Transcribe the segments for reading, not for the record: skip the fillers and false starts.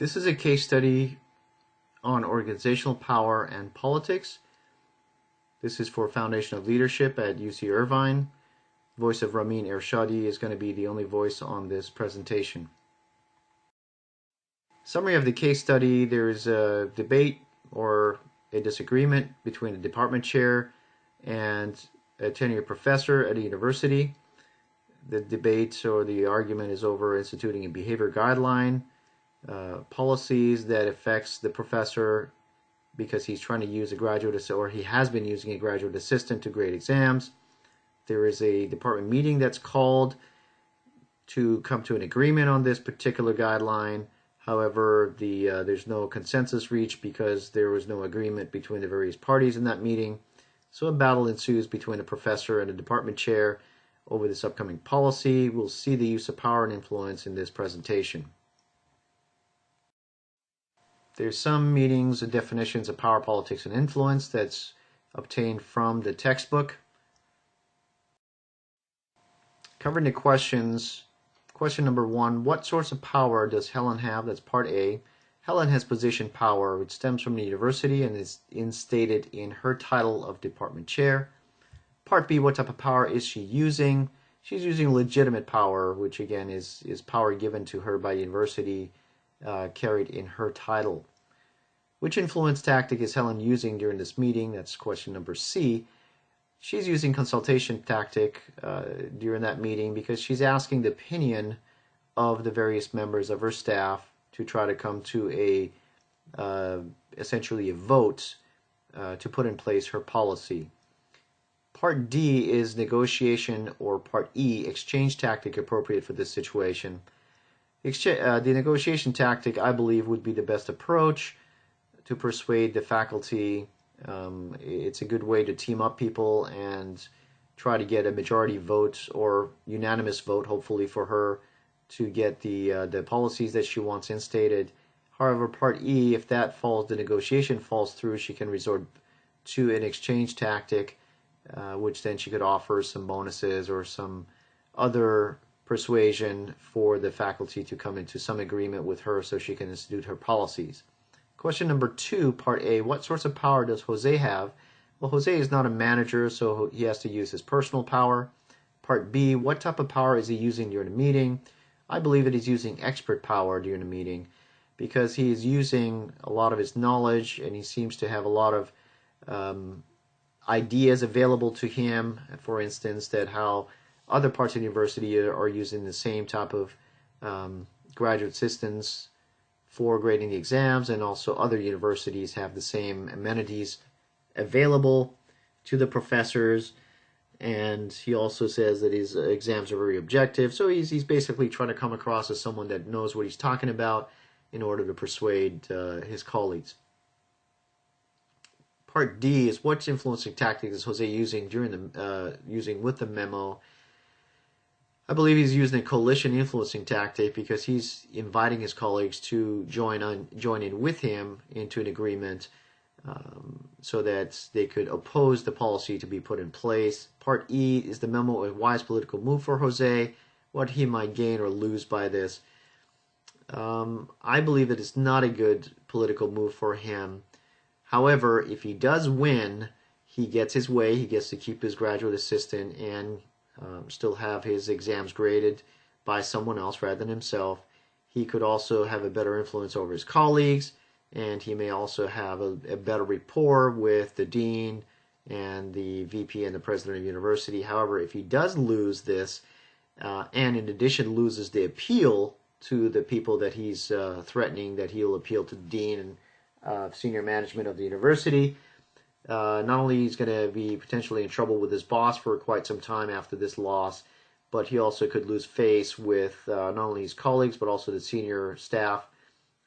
This is a case study on organizational power and politics. This is for Foundation of Leadership at UC Irvine. Voice of Ramin Ershadi is going to be the only voice on this presentation. Summary of the case study: there is a debate or a disagreement between a department chair and a tenured professor at a university. The debate or the argument is over instituting a behavior guideline, policies that affects the professor because he's trying to use a graduate or he has been using a graduate assistant to grade exams. There is a department meeting that's called to come to an agreement on this particular guideline. However, there's no consensus reached because there was no agreement between the various parties in that meeting. So a battle ensues between a professor and a department chair over this upcoming policy. We'll see the use of power and influence in this presentation. There's some meanings and definitions of power, politics, and influence that's obtained from the textbook. Covering the questions. Question number 1, what source of power does Helen have? That's part A. Helen has position power, which stems from the university and is instated in her title of department chair. Part B, what type of power is she using? She's using legitimate power, which again is power given to her by the university, carried in her title. Which influence tactic is Helen using during this meeting? That's question number C. She's using consultation tactic during that meeting because she's asking the opinion of the various members of her staff to try to come to essentially a vote to put in place her policy. Part D is negotiation, or Part E, exchange tactic appropriate for this situation. The negotiation tactic, I believe, would be the best approach to persuade the faculty. It's a good way to team up people and try to get a majority vote or unanimous vote, hopefully, for her to get the policies that she wants instated. However, Part E, if that falls, the negotiation falls through, she can resort to an exchange tactic, which then she could offer some bonuses or some other persuasion for the faculty to come into some agreement with her so she can institute her policies. Question number 2, Part A, what source of power does Jose have? Well, Jose is not a manager, so he has to use his personal power. Part B, what type of power is he using during the meeting? I believe that he's using expert power during the meeting because he is using a lot of his knowledge and he seems to have a lot of ideas available to him. For instance, that how other parts of the university are using the same type of graduate assistants for grading the exams, and also other universities have the same amenities available to the professors. And he also says that his exams are very objective, so he's basically trying to come across as someone that knows what he's talking about in order to persuade his colleagues. Part D is what influencing tactics is Jose using using with the memo. I believe he's using a coalition influencing tactic because he's inviting his colleagues to join in with him into an agreement so that they could oppose the policy to be put in place. Part E is the memo a wise political move for Jose, what he might gain or lose by this. I believe that it's not a good political move for him. However, if he does win, he gets his way. He gets to keep his graduate assistant and still have his exams graded by someone else rather than himself. He could also have a better influence over his colleagues, and he may also have a better rapport with the dean and the VP and the president of the university. However, if he does lose this, and in addition loses the appeal to the people that he's threatening that he'll appeal to the dean and senior management of the university, not only he's going to be potentially in trouble with his boss for quite some time after this loss, but he also could lose face with not only his colleagues but also the senior staff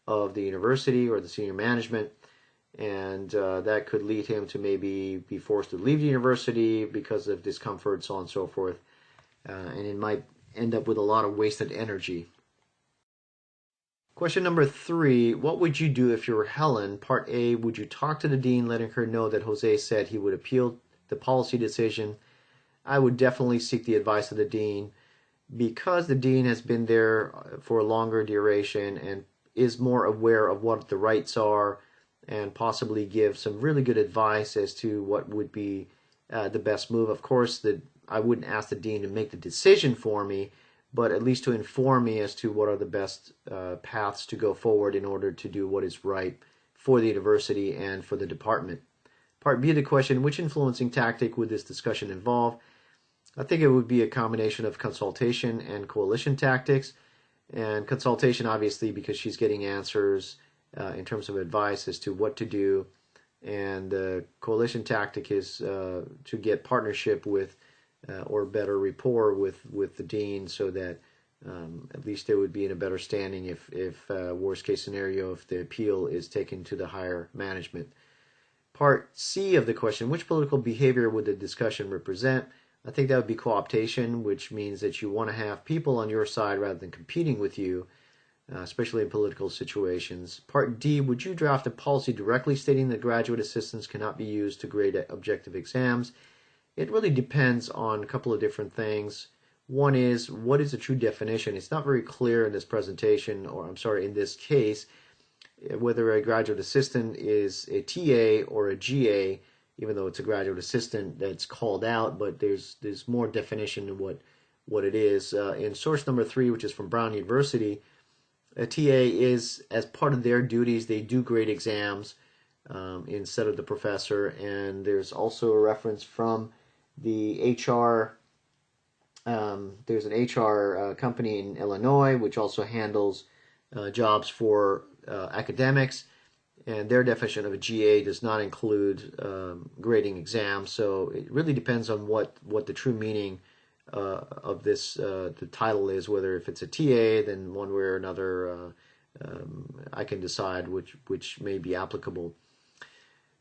of the university or the senior management, and that could lead him to maybe be forced to leave the university because of discomfort, so on and so forth, and it might end up with a lot of wasted energy. Question number 3, what would you do if you were Helen? Part A, would you talk to the dean letting her know that Jose said he would appeal the policy decision? I would definitely seek the advice of the dean because the dean has been there for a longer duration and is more aware of what the rights are and possibly give some really good advice as to what would be the best move. Of course, I wouldn't ask the dean to make the decision for me, but at least to inform me as to what are the best paths to go forward in order to do what is right for the university and for the department. Part B of the question, which influencing tactic would this discussion involve? I think it would be a combination of consultation and coalition tactics. And consultation, obviously, because she's getting answers in terms of advice as to what to do. And the coalition tactic is to get partnership with or better rapport with the dean, so that at least they would be in a better standing if worst case scenario, if the appeal is taken to the higher management. Part C of the question, which political behavior would the discussion represent? I think that would be co-optation, which means that you want to have people on your side rather than competing with you, especially in political situations. Part D, would you draft a policy directly stating that graduate assistants cannot be used to grade objective exams? It really depends on a couple of different things. One is, what is a true definition? It's not very clear in this presentation, or I'm sorry, in this case, whether a graduate assistant is a TA or a GA, even though it's a graduate assistant that's called out, but there's more definition to what it is. In source number 3, which is from Brown University, a TA is, as part of their duties, they do grade exams instead of the professor. And there's also a reference from the HR, there's an HR company in Illinois which also handles jobs for academics, and their definition of a GA does not include grading exams. So it really depends on what the true meaning of this the title is. Whether if it's a TA, then one way or another I can decide which may be applicable.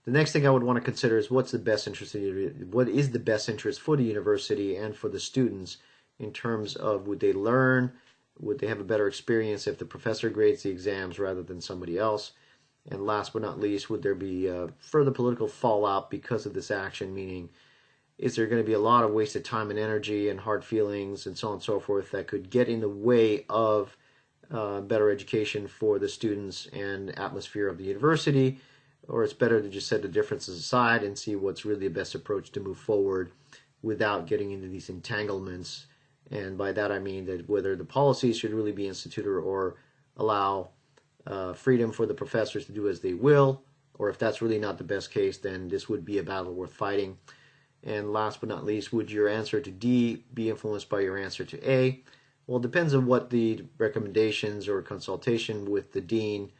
The next thing I would want to consider is what is the best interest for the university and for the students in terms of, would they learn, would they have a better experience if the professor grades the exams rather than somebody else? And last but not least, would there be further political fallout because of this action? Meaning, is there going to be a lot of wasted time and energy and hard feelings and so on and so forth that could get in the way of better education for the students and atmosphere of the university? Or it's better to just set the differences aside and see what's really the best approach to move forward without getting into these entanglements. And by that I mean that whether the policies should really be instituted or allow freedom for the professors to do as they will, or if that's really not the best case, then this would be a battle worth fighting. And last but not least, would your answer to D be influenced by your answer to A? Well, it depends on what the recommendations or consultation with the dean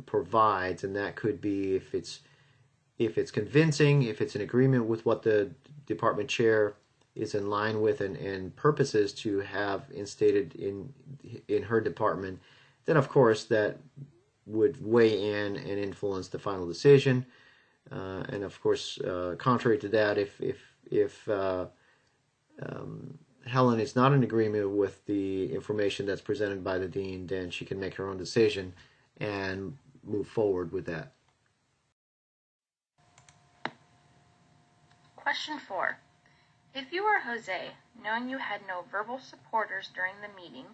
provides, and that could be if it's convincing, if it's in agreement with what the department chair is in line with and purposes to have instated in her department, then of course that would weigh in and influence the final decision. And of course, contrary to that, if Helen is not in agreement with the information that's presented by the dean, then she can make her own decision and move forward with that. Question 4. If you were Jose, knowing you had no verbal supporters during the meeting,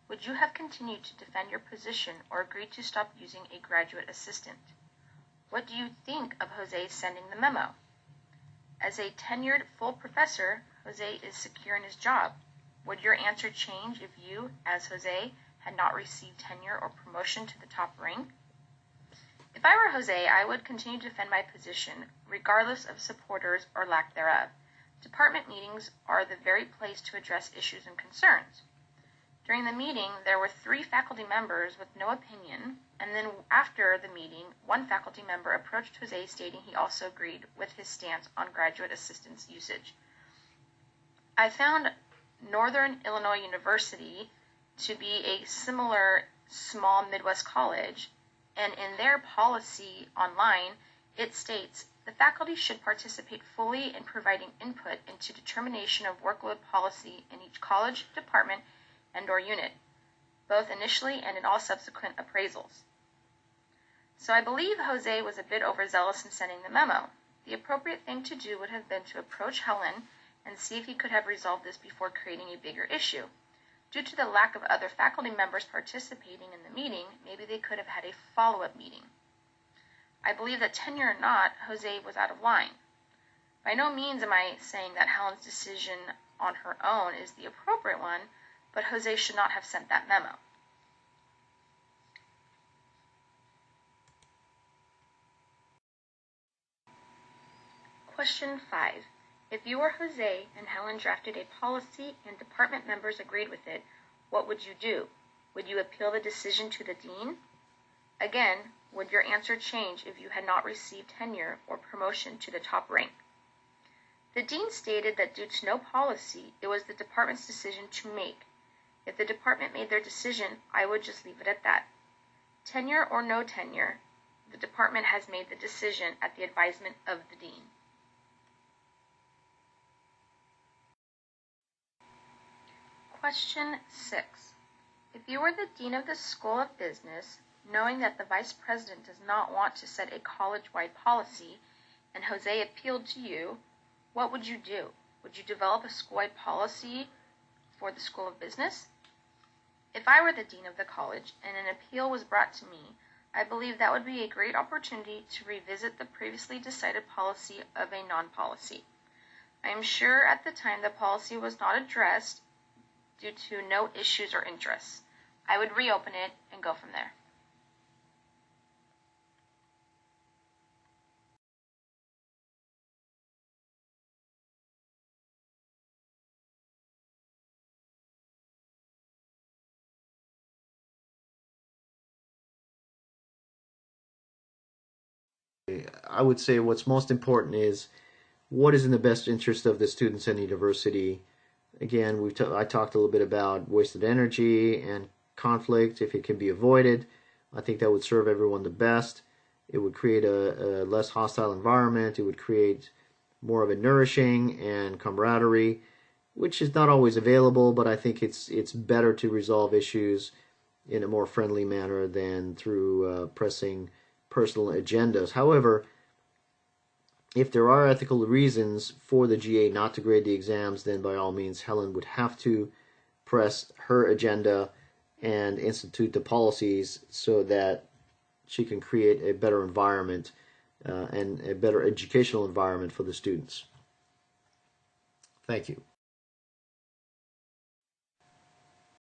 would you have continued to defend your position or agreed to stop using a graduate assistant? What do you think of Jose sending the memo? As a tenured full professor, Jose is secure in his job. Would your answer change if you, as Jose, had not received tenure or promotion to the top rank? If I were Jose, I would continue to defend my position, regardless of supporters or lack thereof. Department meetings are the very place to address issues and concerns. During the meeting, there were 3 faculty members with no opinion, and then after the meeting, one faculty member approached Jose stating he also agreed with his stance on graduate assistance usage. I found Northern Illinois University to be a similar small Midwest college, and in their policy online, it states the faculty should participate fully in providing input into determination of workload policy in each college, department, and/or unit, both initially and in all subsequent appraisals. So I believe Jose was a bit overzealous in sending the memo. The appropriate thing to do would have been to approach Helen and see if he could have resolved this before creating a bigger issue. Due to the lack of other faculty members participating in the meeting, maybe they could have had a follow-up meeting. I believe that tenure or not, Jose was out of line. By no means am I saying that Helen's decision on her own is the appropriate one, but Jose should not have sent that memo. Question 5. If you were Jose and Helen drafted a policy and department members agreed with it, what would you do? Would you appeal the decision to the dean? Again, would your answer change if you had not received tenure or promotion to the top rank? The dean stated that due to no policy, it was the department's decision to make. If the department made their decision, I would just leave it at that. Tenure or no tenure, the department has made the decision at the advisement of the dean. Question 6. If you were the dean of the School of Business, knowing that the vice president does not want to set a college-wide policy, and Jose appealed to you, what would you do? Would you develop a school-wide policy for the School of Business? If I were the dean of the college and an appeal was brought to me, I believe that would be a great opportunity to revisit the previously decided policy of a non-policy. I am sure at the time the policy was not addressed due to no issues or interests. I would reopen it and go from there. I would say what's most important is what is in the best interest of the students and the university. Again, I talked a little bit about wasted energy and conflict. If it can be avoided, I think that would serve everyone the best. It would create a less hostile environment. It would create more of a nourishing and camaraderie, which is not always available, but I think it's better to resolve issues in a more friendly manner than through pressing personal agendas. However, if there are ethical reasons for the GA not to grade the exams, then by all means Helen would have to press her agenda and institute the policies so that she can create a better environment and a better educational environment for the students. Thank you.